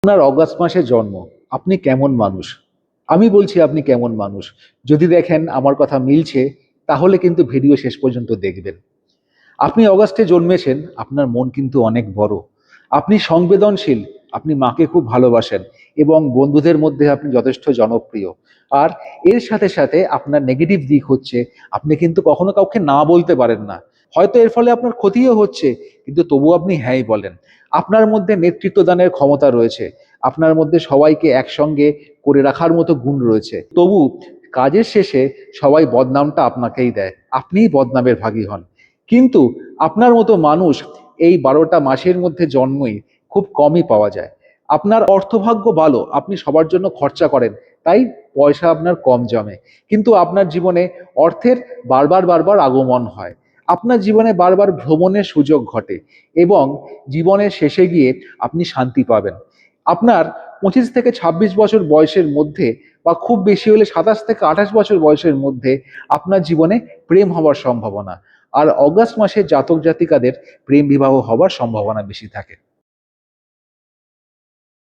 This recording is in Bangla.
আপনার অগাস্ট মাসে জন্ম। আপনি কেমন মানুষ? আমি বলছি আপনি কেমন মানুষ। যদি দেখেন আমার কথা মিলছে, তাহলে কিন্তু ভিডিও শেষ পর্যন্ত দেখবেন। আপনি অগাস্টে জন্মেছেন, আপনার মন কিন্তু অনেক বড়। আপনি সংবেদনশীল, আপনি মাকে খুব ভালোবাসেন এবং বন্ধুদের মধ্যে আপনি যথেষ্ট জনপ্রিয়। আর এর সাথে সাথে আপনার নেগেটিভ দিক হচ্ছে আপনি কিন্তু কখনো কাউকে না বলতে পারেন না। হয়তো এর ফলে আপনার ক্ষতিও হচ্ছে, কিন্তু তবুও আপনি হ্যাঁই বলেন। আপনার মধ্যে নেতৃত্ব দানের ক্ষমতা রয়েছে, আপনার মধ্যে সবাইকে একসঙ্গে করে রাখার মতো গুণ রয়েছে। তবু কাজের শেষে সবাই বদনামটা আপনাকেই দেয়, আপনিই বদনামের ভাগী হন। কিন্তু আপনার মতো মানুষ এই ১২টা মাসের মধ্যে জন্মই খুব কমই পাওয়া যায়। আপনার অর্থভাগ্য ভালো, আপনি সবার জন্য খরচা করেন, তাই পয়সা আপনার কম জমে। কিন্তু আপনার জীবনে অর্থের বারবার আগমন হয়। আপনার জীবনে বারবার ভ্রমণের সুযোগ ঘটে এবং জীবনের শেষে গিয়ে আপনি শান্তি পাবেন। আপনার ২৫ থেকে ২৬ বছর বয়সের মধ্যে বা খুব বেশি হলে ২৭ থেকে ২৮ বছর বয়সের মধ্যে আপনার জীবনে প্রেম হওয়ার সম্ভাবনা। আর অগাস্ট মাসে জাতক জাতিকাদের প্রেম বিবাহ হবার সম্ভাবনা বেশি থাকে।